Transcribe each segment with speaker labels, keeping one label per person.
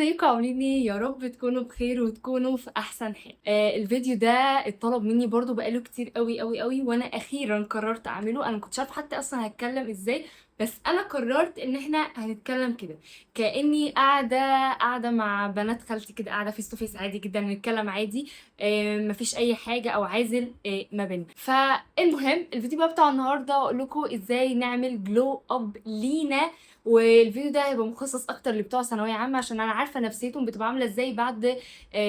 Speaker 1: ازيكم عاملين ايه؟ يا رب تكونوا بخير وتكونوا في احسن حال. الفيديو ده اتطلب مني برضو بقاله كتير قوي قوي قوي، وانا اخيرا قررت اعمله. انا مكنتش عارفه حتى اصلا هتكلم ازاي، بس انا قررت ان احنا هنتكلم كده كاني قاعده مع بنات خالتي كده، قاعده فيس تو فيس عادي جدا، نتكلم عادي. مفيش اي حاجه او عازل ما بيننا. فالمهم الفيديو بقى بتاع النهارده اقول لكم ازاي نعمل جلو اب لينا. والفيديو ده هيبقى مخصص اكتر لبتوع ثانويه عامه، عشان انا عارفه نفسيتهم بتبقى عامله ازاي بعد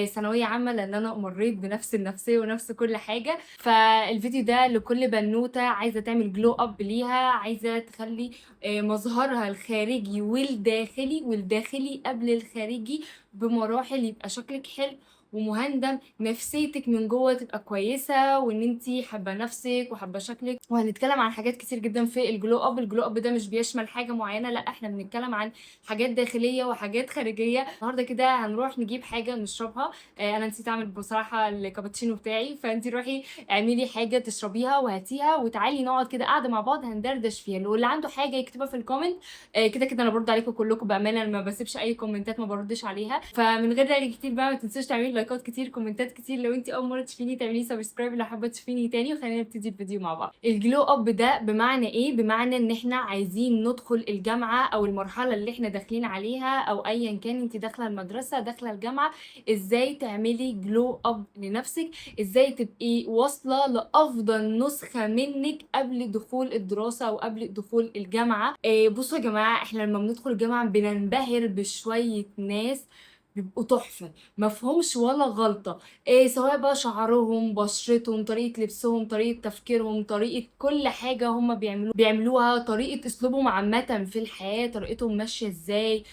Speaker 1: ثانويه عامه، لان انا مريت بنفس النفسيه ونفس كل حاجه. فالفيديو ده لكل بنوته عايزه تعمل جلو اب ليها، عايزه تخلي مظهرها الخارجي والداخلي قبل الخارجي بمراحل، يبقى شكلك حلو ومهندم، نفسيتك من جوه تبقى كويسه، وان انتي حابه نفسك وحابه شكلك. وهنتكلم عن حاجات كتير جدا في الجلو اب. الجلو اب ده مش بيشمل حاجه معينه، لا احنا بنتكلم عن حاجات داخليه وحاجات خارجيه. النهارده كده هنروح نجيب حاجه نشربها. انا نسيت اعمل بصراحه الكابتشينو بتاعي، فانتي روحي اعملي حاجه تشربيها وهاتيها، وتعالي نقعد كده قاعده مع بعض هندردش فيها. واللي عنده حاجه يكتبها في الكومنت. كده كده انا برد عليكم كلكم بامانه، انا ما بسيبش اي كومنتات ما بردش عليها. فمن غير رغي كتير بقى، ما تنسوش تعملي لايكات كتير، كومنتات كتير. لو انت اول مره تشوفيني تعملي سبسكرايب لو حابه تشوفيني تاني، وخلينا نبتدي الفيديو مع بعض. الجلو اب ده بمعنى ايه؟ بمعنى ان احنا عايزين ندخل الجامعه او المرحله اللي احنا داخلين عليها، او ايا كان انت داخله المدرسه داخله الجامعه، ازاي تعملي جلو اب لنفسك، ازاي تبقي واصله لافضل نسخه منك قبل دخول الدراسه او قبل دخول الجامعه. بصوا يا جماعه، احنا لما بندخل الجامعه بننبهر بشويه ناس بيبقوا تحفة، مفهومش ولا غلطة. سواء بقى شعرهم، بشرتهم، طريقة لبسهم، طريقة تفكيرهم، طريقة كل حاجة هم بيعملوها، طريقة اسلوبهم عامة في الحياة، طريقتهم ماشية ازاي،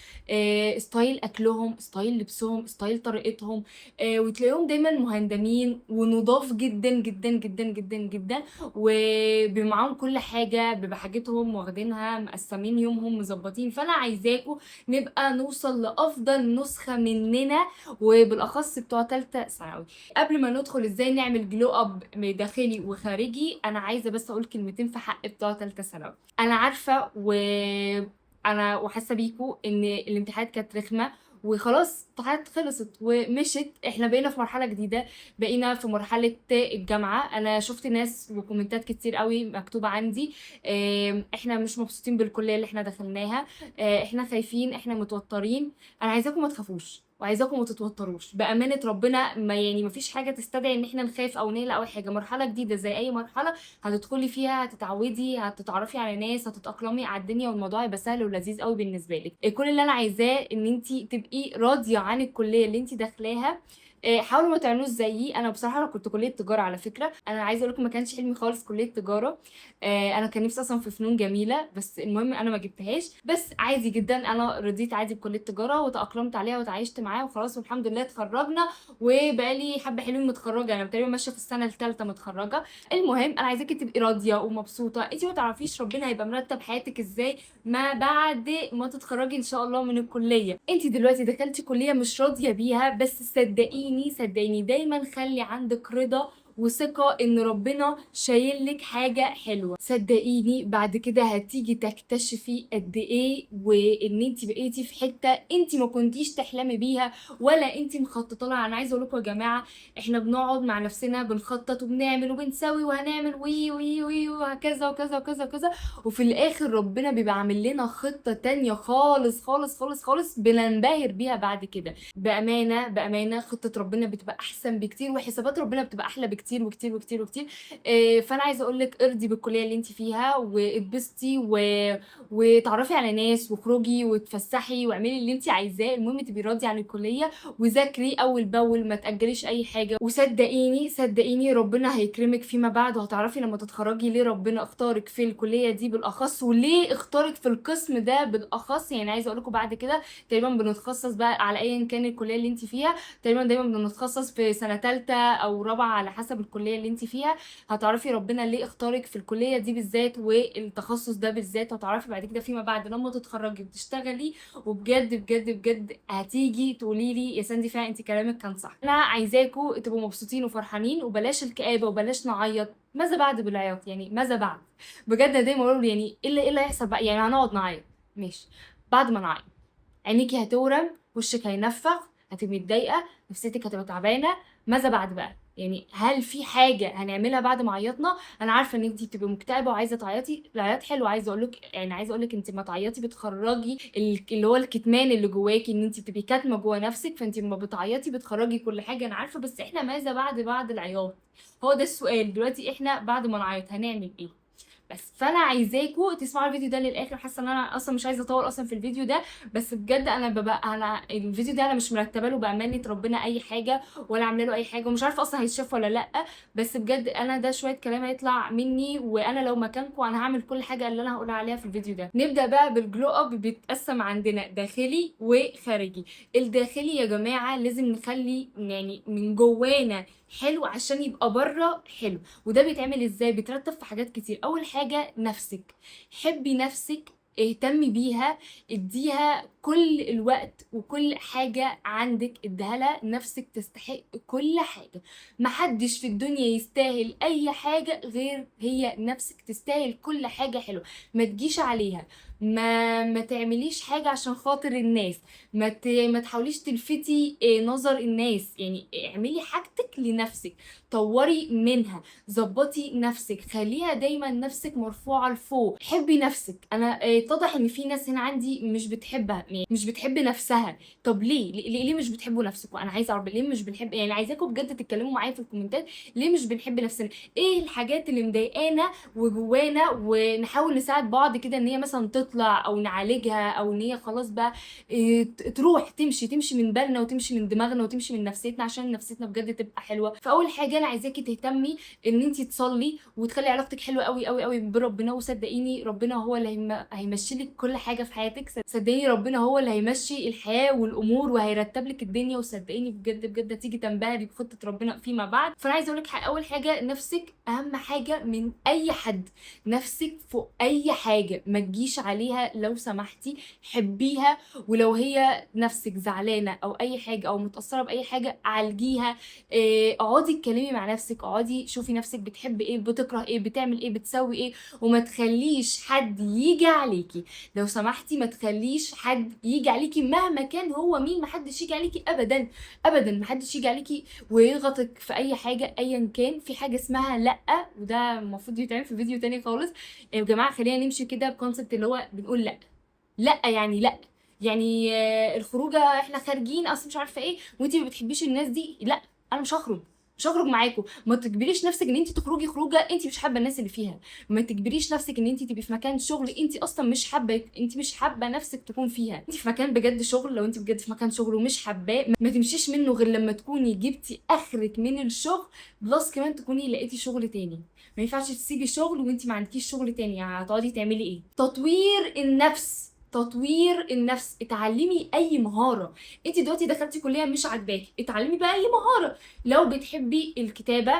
Speaker 1: ستايل اكلهم، ستايل لبسهم، ستايل طريقتهم. وتلاقيهم دايما مهندمين ونضاف جدا جدا جدا جدا جدا، وبيبقى معاهم كل حاجة، بيبقى حاجتهم واخدينها، مقسمين يومهم، مظبطين. فانا عايزاكم نبقى نوصل لافضل نسخة مننا، وبالاخص بتوع تالتة ثانوي. قبل ما ندخل ازاي نعمل جلو اب داخلي وخارجي، انا عايزه بس اقول كلمتين في حق بتوع تالتة ثانوي. انا عارفه انا وحاسه بيكوا ان الامتحانات كانت رخمه، وخلاص الامتحانات خلصت ومشت، احنا بقينا في مرحله جديده، بقينا في مرحله الجامعه. انا شفت ناس وكومنتات كتير قوي مكتوبه عندي، احنا مش مبسوطين بالكليه اللي احنا دخلناها، احنا خايفين، احنا متوترين. انا عايزاكم ما تخافوش، وعايزاكم ما تتوتروش بامانه ربنا. ما يعني ما فيش حاجه تستدعي ان احنا نخاف او نقلق او حاجه. مرحله جديده زي اي مرحله، هتدخلي فيها، هتتعودي، هتتعرفي على ناس، هتتاقلمي على الدنيا، والموضوع هيبقى سهل ولذيذ قوي بالنسبه لك. كل اللي انا عايزاه ان انت تبقي راضيه عن الكليه اللي انت داخلاها. حاولوا ما تعملوش زيي. انا بصراحه انا كنت كليه تجاره على فكره. انا عايزه اقول لكم ما كانش حلمي خالص كليه تجاره. انا كان نفسي اصلا في فنون جميله، بس المهم انا ما جبتهاش. بس عادي جدا، انا رضيت عادي بكليه تجاره وتاقلمت عليها وتعايشت معاها وخلاص، والحمد لله اتخرجنا. وبقالي حبه حلوين متخرجه، انا تقريبا ماشيه في السنه الثالثه متخرجه. المهم انا عايزاكي تبقي راضيه ومبسوطه. انت ما تعرفيش ربنا هيبقى مرتب حياتك ازاي ما بعد ما تتخرجي ان شاء الله من الكليه. انت دلوقتي دخلتي كليه مش راضيه بيها، بس صدقيني دايما خلي عندك رضا وثقة ان ربنا شايل لك حاجة حلوة. صدقيني بعد كده هتيجي تكتشفي قد ايه، وان انت بقيتي في حتة انت ما كنتيش تحلمي بيها ولا انت مخططة لها. انا عايزة اقول لكم يا جماعة، احنا بنقعد مع نفسنا بنخطط وبنعمل وبنسوي وهنعمل وي وي وي وهكذا وكذا وكذا وكذا، وفي الاخر ربنا بيبقى عامل لنا خطة تانية خالص خالص خالص خالص بننبهر بيها بعد كده. بأمانة خطة ربنا بتبقى أحسن بكتير، وحسابات ربنا بتبقى أحلى بكتير وكتير وكتير وكتير. فأنا عايزة أقول لك ارضي بالكلية اللي انت فيها، واتبسطي وتعرفي على ناس، وخرجي وتفسحي واعملي اللي انت عايزاه. المهم تبقي راضية عن الكلية، وذاكري أول بأول، ما تأجليش أي حاجة. وصدقيني ربنا هيكرمك فيما بعد، وهتعرفي لما تتخرجي ليه ربنا اختارك في الكلية دي بالأخص، وليه اختارك في القسم ده بالأخص. يعني عايزة أقول لكم بعد كده تقريبا بنتخصص بقى على ايا كان الكليه اللي انت فيها. تقريبا دايما بنتخصص في سنه ثالثه او رابعه على حسب الكليه اللي انت فيها. هتعرفي ربنا ليه اختارك في الكليه دي بالذات والتخصص ده بالذات، وهتعرفي بعد كده فيما بعد لما تتخرجي وتشتغلي. وبجد بجد بجد هتيجي تقولي لي يا ساندي فعلا انت كلامك كان صح. انا عايزاكم تبقوا مبسوطين وفرحانين، وبلاش الكآبه وبلاش نعيط. ماذا بعد بالعياط؟ يعني ماذا بعد؟ بجد دايما اقول يعني ايه اللي هيحصل بقى؟ يعني هنقعد نعيط ماشي، بعد ما نعيط عينيكي هتورم وشك هينفخ، هتبقي متضايقه، نفسيتك هتبقى تعبانه. ماذا بعد بقى؟ يعني هل في حاجه هنعملها بعد ما عيطنا؟ انا عارفه ان انت بتبقي مكتئبه وعايزه تعيطي، العياط حلو. عايزه اقول لك يعني عايزه اقول لك انت ما تعيطي بتخرجي اللي هو الكتمان اللي جواكي، ان انت بتبقي كاتمه جوا نفسك، فانت لما بتعيطي بتخرجي كل حاجه. انا عارفه، بس احنا ماذا بعد العياط؟ هو ده السؤال دلوقتي، احنا بعد ما نعيط هنعمل ايه؟ بس فانا عايزاكوا تسمعوا الفيديو ده للاخر. حاسه ان انا اصلا مش عايزه اطول اصلا في الفيديو ده، بس بجد انا الفيديو ده انا مش مرتبه له بامانه ربنا اي حاجه، ولا عامله له اي حاجه، ومش عارفه اصلا هيتشاف ولا لا. بس بجد انا ده شويه كلام هيطلع مني، وانا لو مكانكم انا هعمل كل حاجه اللي انا هقولها عليها في الفيديو ده. نبدا بقى بالجلو اب. بيتقسم عندنا داخلي وخارجي. الداخلي يا جماعه لازم نخلي يعني من جوانا حلو عشان يبقى بره حلو. وده بيتعمل ازاي؟ بيترتب في حاجات كتير. اول حاجه نفسك، حبي نفسك، اهتمي بيها، اديها كل الوقت وكل حاجة عندك اديها لها. نفسك تستحق كل حاجة، محدش في الدنيا يستاهل اي حاجة غير هي نفسك. تستاهل كل حاجة حلوة، ما تجيش عليها. ما تعمليش حاجة عشان خاطر الناس. ما تحاوليش تلفتي نظر الناس. يعني اعملي حاجتك لنفسك، طوري منها، ظبطي نفسك، خليها دايما نفسك مرفوعه لفوق. حبي نفسك. انا اتضح ان في ناس هنا عندي مش بتحبها، يعني مش بتحب نفسها. طب ليه مش بتحبوا نفسكم؟ انا عايزه اعرف ليه مش بنحب. يعني عايزاكم بجد تتكلموا معايا في الكومنتات، ليه مش بنحب نفسنا؟ ايه الحاجات اللي مضايقانا وجوانا، ونحاول نساعد بعض كده ان هي مثلا تطلع، او نعالجها، او ان هي خلاص بقى تروح تمشي من بالنا وتمشي من دماغنا وتمشي من نفسيتنا، عشان نفسيتنا بجد تبقى حلوه. فاول حاجه انا عايزاكي تهتمي ان انت تصلي وتخلي علاقتك حلوه قوي قوي قوي بربنا. وصدقيني ربنا هو اللي هيمشي لك كل حاجه في حياتك. صدقيني ربنا هو اللي هيمشي الحياه والامور وهيرتب لك الدنيا. وصدقيني بجد بجد هتيجي تنبهري بخطه ربنا فيما بعد. فانا عايزه اقول لك اول حاجه نفسك اهم حاجه من اي حد. نفسك فوق اي حاجه، ما تجيش عليها لو سمحتي. حبيها، ولو هي نفسك زعلانه او اي حاجه او متاثره باي حاجه عالجيها. اقعدي اتكلمي مع نفسك، اقعدي شوفي نفسك بتحب ايه، بتكره ايه، بتعمل ايه، بتسوي ايه. وما تخليش حد يجي عليكي. لو سمحتي ما تخليش حد يجي عليكي مهما كان هو مين. محدش يجي عليكي ابدا ابدا. محدش يجي عليكي ويضغطك في اي حاجه ايا كان. في حاجه اسمها لا، وده المفروض يتعمل في فيديو تاني خالص. يا جماعه خلينا نمشي كده بكونسبت اللي هو بنقول لا. لا يعني لا. يعني الخروجه احنا خارجين اصلا مش عارفه ايه وانتي ما بتحبيش الناس دي، لا انا مش هخرج معاكم. ما تجبريش نفسك ان انت تخرجي خروجه انت مش حابه الناس اللي فيها. ما تجبريش نفسك ان انت تبقي في مكان شغل انت اصلا مش حابه، انت مش حابه نفسك تكون فيها. انت في مكان بجد شغل، لو انت بجد في مكان شغل ومش حباه ما تمشيش منه غير لما تكوني جبتي اخرك من الشغل، بلس كمان تكوني لقيتي شغل تاني. ما ينفعش تسيبي شغل وانت ما عندكيش شغل تاني. يعني هتقعدي تعملي ايه؟ تطوير النفس. تطوير النفس. اتعلمي اي مهاره. انت دلوقتي دخلتي كليه مش عاجباكي، اتعلمي بقى اي مهاره. لو بتحبي الكتابه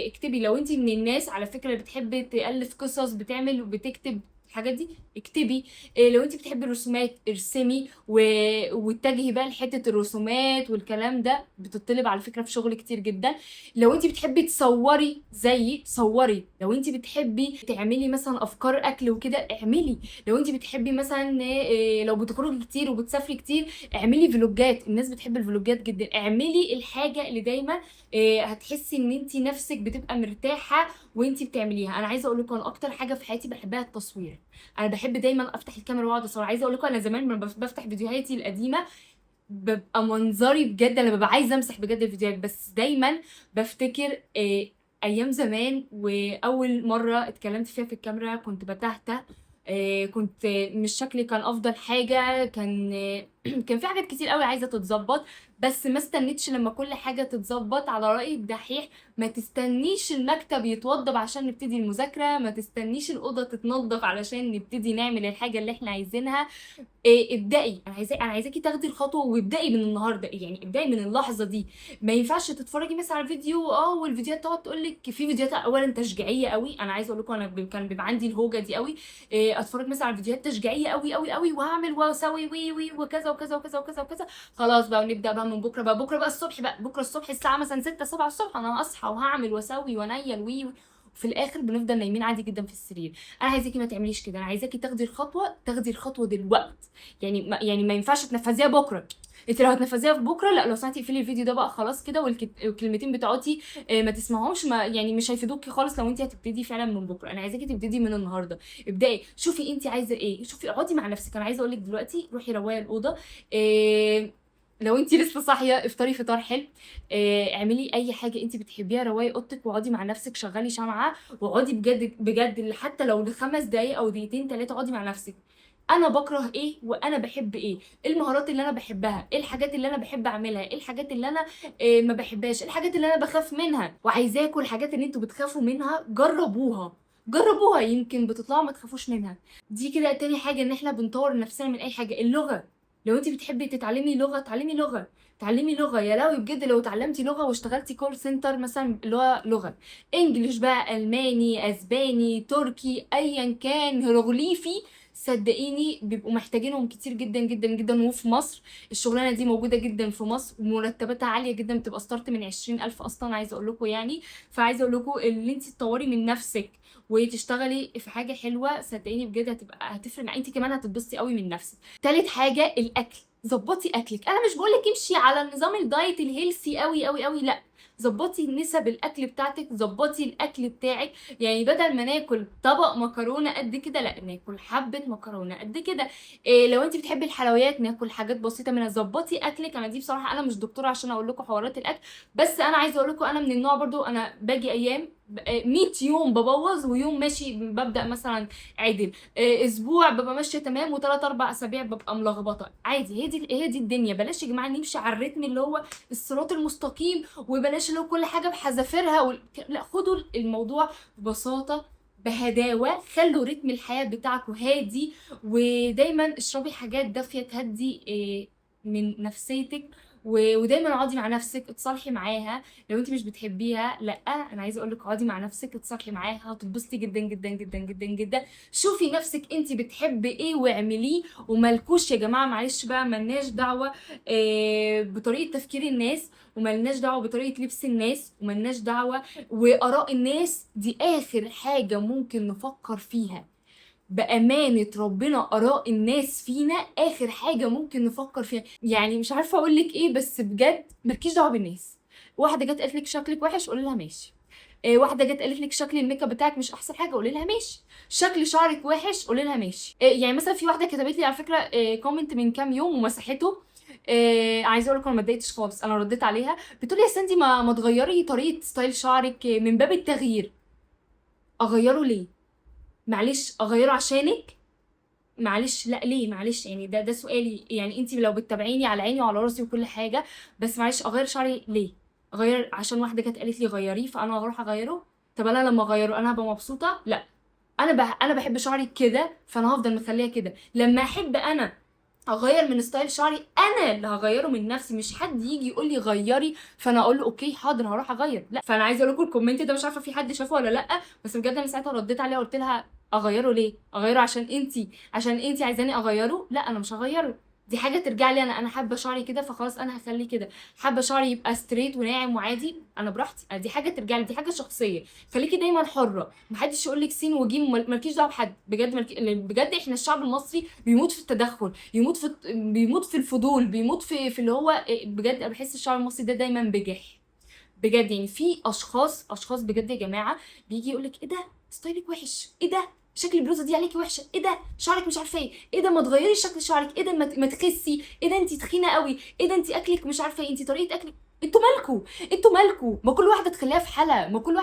Speaker 1: اكتبي. لو انت من الناس على فكره اللي بتحب تالف قصص، بتعمل وبتكتب الحاجات دي، اكتبي. لو انت بتحبي الرسومات ارسمي واتجهي بقى لحته الرسومات والكلام ده. بتطلب على فكره في شغل كتير جدا. لو انت بتحبي تصوري زي صوري. لو انت بتحبي تعملي مثلا افكار اكل وكده اعملي. لو انت بتحبي مثلا لو بتخرجي كتير وبتسافري كتير اعملي فلوجات. الناس بتحب الفلوجات جدا. اعملي الحاجه اللي دايما هتحسي ان انت نفسك بتبقى مرتاحه وانت بتعمليها. انا عايزه اقول لكم انا اكتر حاجه في حياتي بحبها التصوير. انا بحب دايما افتح الكاميرا واقعد اصور. عايزه اقول لكم انا زمان لما بفتح فيديوهاتي القديمه ببقى منظري بجد، انا ببقى عايزه امسح بجد الفيديوهات. بس دايما بفتكر ايام زمان واول مره اتكلمت فيها في الكاميرا كنت بتهته. كنت مش شكلي كان افضل حاجه. كان في حاجات كتير قوي عايزه تتظبط، بس ما استنيتش لما كل حاجه تتظبط. على راي الدحيح ما تستنيش المكتب يتوضب عشان نبتدي المذاكره، ما تستنيش الاوضه تتنظف علشان نبتدي نعمل الحاجه اللي احنا عايزينها. ابدأي. انا عايزاكي تاخدي الخطوه وابدأي من النهارده. يعني ابدأي من اللحظه دي. ما ينفعش تتفرجي مثلا على فيديو والفيديوهات تقعد تقول لك في فيديوهات اولا تشجيعيه قوي. انا عايزه اقول لكم انا كان بيبقى عندي الهوجه دي قوي. اتفرج مثلا على فيديوهات تشجيعيه قوي قوي قوي وهعمل واسوي وي وكذا وكذا وكذا وكذا وكذا. خلاص بقى ونبدأ بقى من بكره بقى الصبح بقى. بكره الصبح الساعه مثلا 6 7 الصبح انا هصحى وهعمل واسوي وانيل وي. وفي الاخر بنفضل نايمين عادي جدا في السرير. انا عايزاكي ما تعمليش كده، انا عايزاكي تاخدي الخطوه دلوقتي. يعني ما ينفعش تنفذيها بكره. انت لو هتنفذيها في بكره، لا لو سمعتي اقفلي الفيديو ده بقى خلاص كده، والكلمتين بتوعتي ما تسمعهمش، ما يعني مش هيفيدوكي خالص لو انت هتبتدي فعلا من بكره. انا عايزاكي تبتدي من النهارده. ابداي شوفي انت عايزه ايه، شوفي اقعدي مع نفسك. انا عايزه اقول لك دلوقتي روحي روايه الاوضه. لو انت لسه صاحيه افطري فطار حلو. اعملي اي حاجه انت بتحبيها، روايه اوضتك واقعدي مع نفسك، شغلي شمعه واقعدي بجد بجد حتى لو ل5 دقايق او دقيقتين 3 اقعدي مع نفسك. انا بكره ايه وانا بحب ايه المهارات اللي انا بحبها، ايه الحاجات اللي انا بحب اعملها، ايه الحاجات اللي انا ما بحبهاش، ايه الحاجات اللي انا بخاف منها. وعايزاكم الحاجات اللي انتوا بتخافوا منها جربوها، جربوها يمكن بتطلعوا ما تخافوش منها. دي كده تاني حاجه، ان احنا بنطور نفسنا من اي حاجه. اللغه، لو انت بتحبي تتعلمي لغه اتعلمي لغه، تعلمي لغه. يا لهوي بجد لو اتعلمتي لغه واشتغلتي كول سنتر مثلا، اللي هو لغه انجليش بقى، الماني، اسباني، تركي، ايا كان، هيروغليفي، صدقيني بيبقوا محتاجينهم كتير جدا جدا جدا. وفي مصر الشغلانه دي موجوده جدا في مصر، ومرتباتها عاليه جدا، بتبقى ستارت من 20,000 اصلا. عايزه اقول لكم يعني، فعايزه اقول لكم ان انت تطوري من نفسك وتشتغلي في حاجه حلوه، صدقيني بجد هتفرق معاكي انت كمان، هتتبسطي قوي من نفسك. تالت حاجه الاكل، ظبطي اكلك. انا مش بقولك امشي على نظام الدايت الهيلثي قوي قوي قوي، لا، ظبطي نسب الاكل بتاعتك، ظبطي الاكل بتاعك. يعني بدل ما ناكل طبق مكرونه قد كده، لا ناكل حبه مكرونه قد كده. لو انت بتحبي الحلويات ناكل حاجات بسيطه منها. ظبطي اكلك. انا دي بصراحه انا مش دكتوره عشان اقول لكم حوارات الاكل، بس انا عايزه اقول لكم انا من النوع برضو، انا باجي ايام 100 يوم ببوظ ويوم ماشي ببدا مثلا عادل. اسبوع ببقى ماشيه تمام، وثلاث اربع اسابيع ببقى ملخبطه عادي. هي دي الدنيا. بلاش يا جماعه نمشي على الريتم اللي هو الصراط المستقيم، وبلاش اللي هو كل حاجه بحذافيرها لا، خدوا الموضوع ببساطه بهداوه. خلوا رتم الحياه بتاعكم هادي، ودايما اشربي حاجات دافيه تهدي من نفسيتك. ودايما اقعدي مع نفسك اتصالحي معاها. لو انت مش بتحبيها، لا، انا عايزه اقول لك اقعدي مع نفسك اتصالحي معاها، هتتبسطي جدا جدا جدا جدا جدا. شوفي نفسك انت بتحبي ايه واعمليه. وملكوش يا جماعه، معلش بقى، ملناش دعوه بطريقه تفكير الناس، وملناش دعوه بطريقه لبس الناس، وملناش دعوه واراء الناس. دي اخر حاجه ممكن نفكر فيها، بأمانة ربنا. آراء الناس فينا آخر حاجة ممكن نفكر فيها. يعني مش عارفة أقولك إيه، بس بجد مالكيش دعوة بالناس. واحدة جت قالت لك شكلك وحش، قولي لها ماشي. واحدة جت قالت لك شكل الميك اب بتاعك مش أحسن حاجة، قولي لها ماشي. شكل شعرك وحش، قولي لها ماشي. يعني مثلا في واحدة كتبت لي على فكرة كومنت من كام يوم ومسحته. عايزه اقول لكم انا ما اتضايقتش خالص، انا رديت عليها. بتقول لي يا سندي ما تغيري طريقه ستايل شعرك من باب التغيير. اغيره ليه؟ معلش اغيره عشانك؟ معلش لا، ليه؟ معلش يعني ده سؤالي. يعني انت لو بتتابعيني على عيني وعلى راسي وكل حاجه، بس معلش اغير شعري ليه؟ اغير عشان واحده جت قالت لي غيريه فانا هروح اغيره؟ طب انا لما اغيره انا هبقى مبسوطه؟ لا. انا بحب شعري كده، فانا هفضل مخليها كده. لما احب انا اغير من ستايل شعري، انا اللي هغيره من نفسي، مش حد يجي يقول لي غيري فانا اقول له اوكي حاضر هروح اغير. لا. فانا عايزه اقول لكم الكومنت ده مش عارفه في حد شافه ولا لا، بس بجد انا ساعتها رديت عليها قلت لها اغيره ليه؟ اغيره عشان انتي عايزاني اغيره؟ لا انا مش هغيره. دي حاجه ترجع لي انا حابه شعري كده فخلاص انا هخليه كده. حابه شعري يبقى ستريت وناعم وعادي، انا براحتي. دي حاجه ترجع لي، دي حاجه شخصيه. خليكي دايما حره، محدش يقول لك سين وجيم، مالكيش دعوه بحد. بجد بجد احنا الشعب المصري بيموت في التدخل، بيموت في الفضول، بيموت في اللي هو بجد. انا بحس الشعب المصري ده دايما بجح بجد. يعني في اشخاص بجد يا جماعه بيجي يقول لك ايه ده ستايلك وحش، ايه ده شكل البلوزه دي عليكي وحشه، ايه ده شعرك مش عارفه ايه ده ما تغيري شكل شعرك، ايه ده ما تخسي، ايه ده انت تخينه قوي، ايه ده انت اكلك مش عارفه ايه، انت طريقه اكلك. انتوا مالكوا؟ ما كل واحده تخليها في حالها، ما كل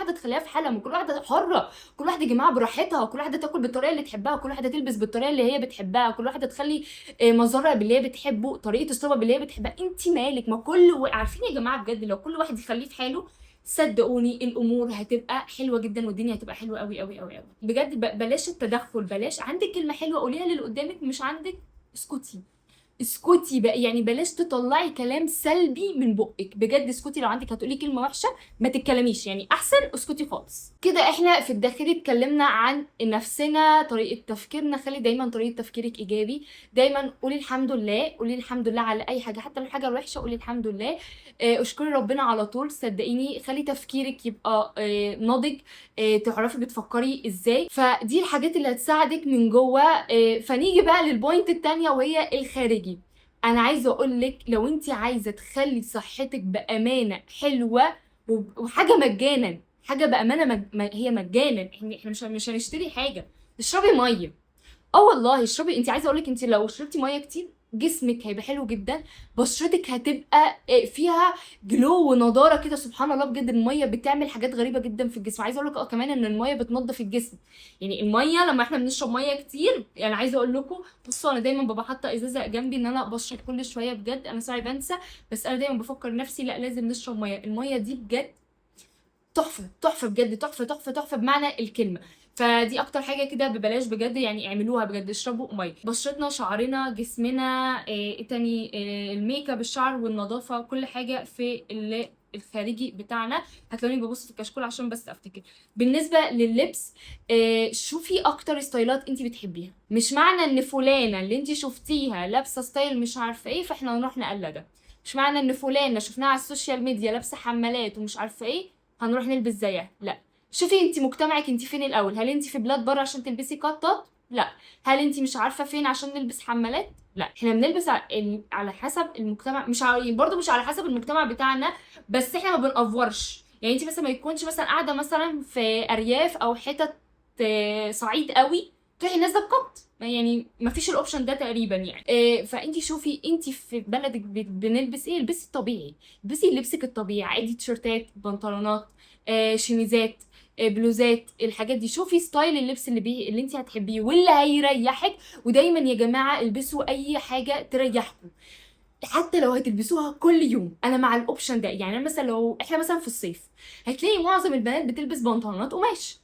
Speaker 1: واحده حره. كل واحده يا جماعه براحتها، كل واحده تاكل بالطريقه اللي تحبها، كل واحده تلبس بالطريقه اللي هي بتحبها، كل واحده تخلي مظهرها باللي هي بتحبه، طريقه اسلوبها باللي هي بتحبها. انت مالك؟ ما عارفين يا جماعه بجد لو كل واحد يخليه في حاله، صدقوني الامور هتبقى حلوه جدا، والدنيا هتبقى حلوه قوي قوي قوي قوي بجد. بلاش التدخل، بلاش. عندك كلمه حلوه قوليها للي قدامك، مش عندك اسكتي. اسكتي بقى، يعني بلاش تطلعي كلام سلبي من بقك بجد. اسكتي، لو عندك هتقولي كلمه وحشه ما تتكلميش، يعني احسن اسكتي خالص. كده احنا في الداخلي اتكلمنا عن نفسنا، طريقه تفكيرنا. خلي دايما طريقه تفكيرك ايجابي، دايما قولي الحمد لله، قولي الحمد لله على اي حاجه، حتى لو حاجه وحشه قولي الحمد لله. اشكري ربنا على طول، صدقيني. خلي تفكيرك يبقى ناضج، تعرفي بتفكري ازاي. فدي الحاجات اللي هتساعدك من جوه. فنيجي بقى للبوينت التانية وهي الخارجي. انا عايزه اقول لك، لو انت عايزه تخلي صحتك بامانه حلوه وحاجه مجانا، حاجه بامانه هي مجانا، احنا مش هنشتري حاجه. اشربي ميه. والله اشربي. انت عايزه اقول لك، انت لو شربتي ميه كتير جسمك هيبقى حلو جدا، بشرتك هتبقى فيها جلو ونضاره كده. سبحان الله بجد، الميه بتعمل حاجات غريبه جدا في الجسم. عايزه اقول لك كمان ان الميه بتنظف الجسم. يعني الميه لما احنا بنشرب ميه كتير، يعني عايزه اقول لكم، بصوا انا دايما ببقى حاطه ازازه جنبي ان انا بشرب كل شويه. بجد انا ساعات بنسى، بس انا دايما بفكر نفسي لا لازم نشرب ميه. الميه دي بجد تحفه تحفه بجد، تحفه تحفه تحفه بمعنى الكلمه. فدي اكتر حاجه كده ببلاش بجد، يعني اعملوها بجد، اشربوا ميه. بشرتنا، شعرنا، جسمنا، ايه تاني، الميك اب، الشعر والنظافه، كل حاجه في الخارجي بتاعنا. هتلاقوني ببص في الكشكول عشان بس افتكر. بالنسبه لللبس، شوفي اكتر ستايلات انت بتحبيها. مش معنى ان فلانه اللي انت شفتيها لابسه ستايل مش عارفه ايه فاحنا نروح نقلدها. مش معنى ان فلانه شفناها على السوشيال ميديا لابسه حمالات ومش عارفه ايه هنروح نلبس زيها. لا، شوفي انت مجتمعك انت فين الاول. هل انت في بلاد بره عشان تلبسي قطات؟ لا. هل انت مش عارفه فين عشان نلبس حمالات؟ لا. احنا بنلبس على حسب المجتمع، مش برضه مش على حسب المجتمع بتاعنا، بس احنا ما بنأفورش. يعني انت مثلا ما يكونش مثلا قاعده مثلا في ارياف او حتت صعيد قوي تروحي نازله بقط، يعني ما فيش الاوبشن ده تقريبا يعني. فانت شوفي انت في بلدك بنلبس ايه، البسي الطبيعي، البسي لبسك الطبيعي عادي، تيشرتات، بنطلونات، شميزات، بلوزات، الحاجات دي. شوفي ستايل اللبس اللي انت هتحبيه واللي هيريحك. ودايما يا جماعه البسوا اي حاجه تريحكم، حتى لو هتلبسوها كل يوم. انا مع الاوبشن ده. يعني مثلا لو احنا مثلا في الصيف هتلاقي معظم البنات بتلبس بنطلونات قماش،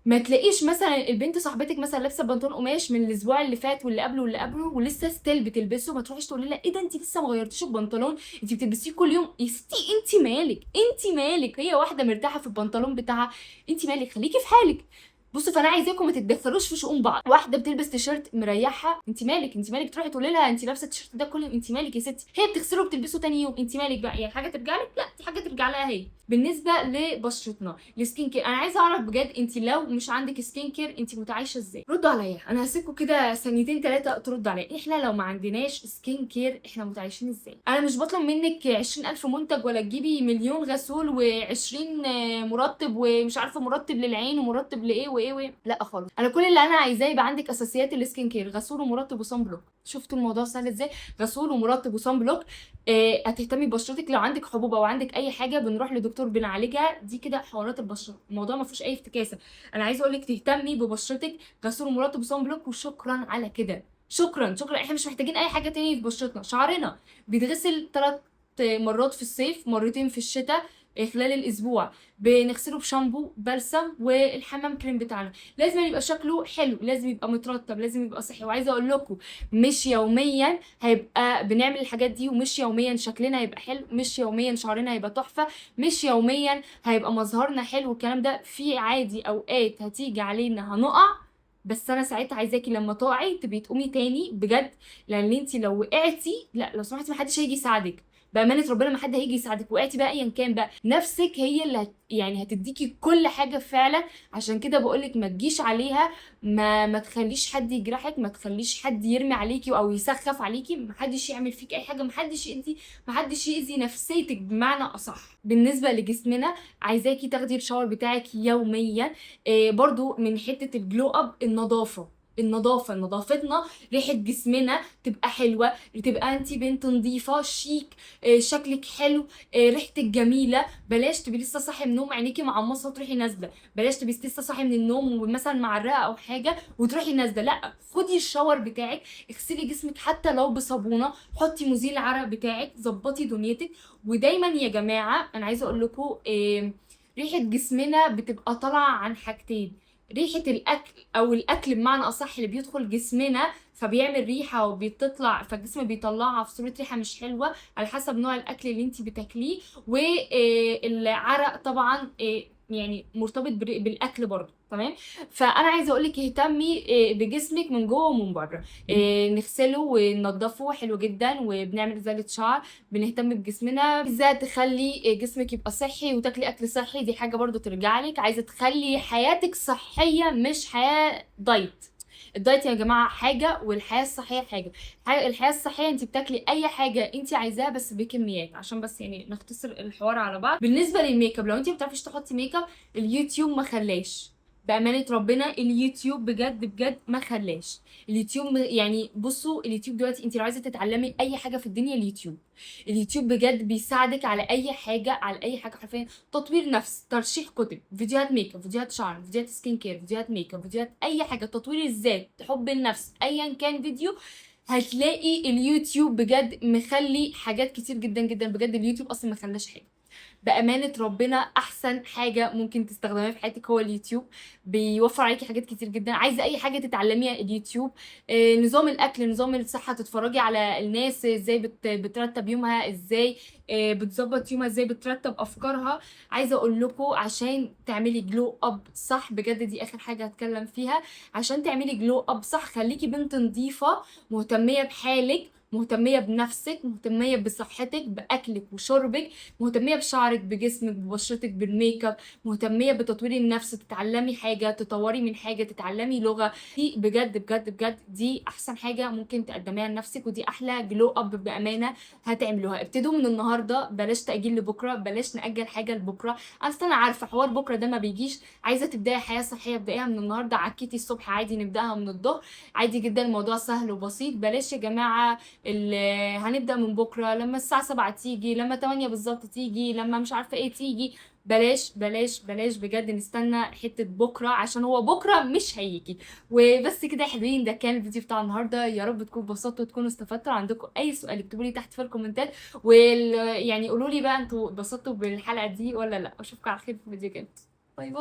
Speaker 1: ما تلاقيش مثلا البنت صاحبتك مثلا لابسه بنطلون قماش من الاسبوع اللي فات واللي قبله واللي قبله ولسه ستيل بتلبسه، ما تروحيش تقولي لها ايه ده انت لسه ما غيرتيش البنطلون، انت بتلبسيه كل يوم. يا ستي انت مالك، انت مالك، هي واحده مرتاحه في البنطلون بتاعها، انت مالك، خليكي في حالك. بصوا، فانا عايزاكم ما تتدخلوش في شؤون بعض. واحده بتلبس تيشيرت مريحها، انت مالك، انت مالك تروحي تقولي لها انت لابسه التيشيرت ده كل يوم، انت مالك يا ستي، هي بتغسله وبتلبسه تاني يوم، انت مالك بقى، يعني حاجه ترجع لك؟ لا، دي حاجه ترجع لها هي. بالنسبه لبشرتنا، السكين كير، انا عايزه اعرف بجد، انت لو مش عندك سكين كير انت متعايشه ازاي؟ ردوا عليا، انا هسيبكم كده ثانيتين ثلاثه تردوا عليا. احنا لو ما عندناش سكين كير احنا متعايشين ازاي؟ انا مش بطلب منك 20,000 منتج ولا تجيبي مليون غسول و20 مرطب ومش عارفه مرطب للعين ومرطب لايه وايه وايه، لا خالص. انا كل اللي انا عايزاه يبقى عندك اساسيات السكين كير، غسول ومرطب وصن بلوك. شفتوا الموضوع سهل ازاي؟ غسول ومرطب وصن بلوك. هتهتمي ببشرتك. لو عندك حبوب او عندك اي حاجه بنروح لدكتور بنعالجها، دي كده حوارات البشره، الموضوع ما فيهوش اي افتكاسه. انا عايزه اقول لك تهتمي ببشرتك، غسول ومرطب وصن بلوك وشكرا على كده. شكرا شكرا، احنا مش محتاجين اي حاجه تاني في بشرتنا. شعرنا بيتغسل 3 مرات في الصيف، مرتين في الشتاء، خلال الاسبوع بنغسله بشامبو، بلسم، والحمام كريم بتاعنا. لازم يبقى شكله حلو، لازم يبقى مترطب، لازم يبقى صحي. وعايزه اقول لكم مش يوميا هيبقى بنعمل الحاجات دي، ومش يوميا شكلنا هيبقى حلو، مش يوميا شعرنا هيبقى تحفه، مش يوميا هيبقى مظهرنا حلو. الكلام ده في عادي اوقات هتيجي علينا هنقع، بس انا ساعتها عايزاكي لما تقعي تبقي تقومي تاني بجد. لان انت لو وقعتي، لا لو سمحتي، محدش هيجي يساعدك بامانه ربنا، ما حد هيجي يساعدك. وقعتي بقى ايا كان بقى، نفسك هي اللي يعني هتديكي كل حاجه فعلا. عشان كده بقولك ما تجيش عليها، ما تخليش حد يجرحك، ما تخليش حد يرمي عليكي او يسخف عليكي، ما حدش يعمل فيك اي حاجه، ما حدش يأذي، ما حدش يأذي نفسيتك بمعنى اصح. بالنسبه لجسمنا، عايزاكي تاخدي الشاور بتاعك يوميا. برضو من حته الجلو اب، النظافه نظافتنا، ريحه جسمنا تبقى حلوه، تبقى انت بنت نظيفه شيك، شكلك حلو، ريحتك جميله. بلاش تبقي لسه صاحي من النوم عينيكي معمصه وتروحي نازله، بلاش تبقي لسه صاحي من النوم ومثلا معرقه او حاجه وتروحي نازله. لا، خدي الشاور بتاعك، اغسلي جسمك حتى لو بصابونه، حطي مزيل العرق بتاعك، ظبطي دنيتك. ودايما يا جماعه انا عايزه اقول لكم، ريحه جسمنا بتبقى طالعه عن حاجتين، ريحه الاكل او الاكل بمعنى اصح اللي بيدخل جسمنا فبيعمل ريحه وبتطلع، فالجسم بيطلعها في صوره ريحه مش حلوه على حسب نوع الاكل اللي انت بتاكليه. والعرق طبعا يعني مرتبط بالاكل برضه، تمام. فانا عايزه اقول لك اهتمي بجسمك من جوه ومن بره. نغسله وننضفه حلو جدا، وبنعمل ازاله شعر. بنهتم بجسمنا، ازاي تخلي جسمك يبقى صحي وتاكلي اكل صحي، دي حاجه برضو ترجع لك. عايزه تخلي حياتك صحيه مش حياه دايت. الدايت يا جماعه حاجه والحياه الصحيه حاجه. الحياه الصحيه انت بتاكلي اي حاجه انت عايزاها بس بكميات، عشان بس يعني نختصر الحوار على بعض. بالنسبه للميك اب، لو انت ما بتعرفيش تحطي ميك اب، اليوتيوب ما خلاش. بأمانة ربنا اليوتيوب بجد بجد ما خلاش. اليوتيوب يعني بصوا، اليوتيوب دلوقتي انت لو عايزه تتعلمي اي حاجه في الدنيا، اليوتيوب. اليوتيوب بجد بيساعدك على اي حاجه، على اي حاجه حرفيا. تطوير نفس، ترشيح كتب، فيديوهات ميك اب، فيديوهات شعر، فيديوهات سكين كير، فيديوهات ميك اب، فيديوهات اي حاجه، تطوير الذات، حب النفس، ايا كان فيديو. هتلاقي اليوتيوب بجد مخلي حاجات كتير جدا جدا. بجد اليوتيوب اصلا ما خلاش حاجه. بأمانة ربنا أحسن حاجة ممكن تستخدميها في حياتك هو اليوتيوب. بيوفر عليكي حاجات كتير جدا. عايزة أي حاجة تتعلميها، اليوتيوب. نظام الأكل، نظام الصحة، تتفرجي على الناس ازاي بترتب يومها، ازاي بتظبط يومها، ازاي بترتب أفكارها. عايزة أقول لكم عشان تعملي جلو أب صح، بجد دي آخر حاجة هتكلم فيها. عشان تعملي جلو أب صح، خليكي بنت نظيفة مهتمية بحالك، مهتمية بنفسك، مهتمية بصحتك، بأكلك وشربك، مهتميه بشعرك، بجسمك، ببشرتك، بالميك اب، مهتميه بتطوير النفس، تتعلمي حاجه، تطوري من حاجه، تتعلمي لغه. دي بجد بجد بجد دي احسن حاجه ممكن تقدميها لنفسك، ودي احلى جلو اب بامانه هتعملوها. ابتدوا من النهارده، بلاش تاجيل لبكره، بلاش ناجل حاجه لبكره. اصل انا عارفه حوار بكره ده ما بيجيش. عايزه تبداي حياه صحيه، ابدايها من النهارده. عكيتي الصبح عادي، نبداها من الظهر عادي جدا. الموضوع سهل وبسيط. بلاش يا جماعه هنبدأ من بكرة، لما الساعة 7 تيجي، لما 8 بالظبط تيجي، لما مش عارفة ايه تيجي. بلاش بلاش بلاش بجد نستنى حتة بكرة، عشان هو بكرة مش هيجي. وبس كده يا حلوين، ده كان الفيديو بتاع النهاردة. يا رب تكونوا اتبسطتوا وتكونوا استفدتوا. عندكم اي سؤال اكتبوا لي تحت في الكومنتات، يعني قولوا لي بقى انتوا اتبسطتوا بالحلقة دي ولا لا. اشوفكم على خير في الفيديو الجاي. باي باي.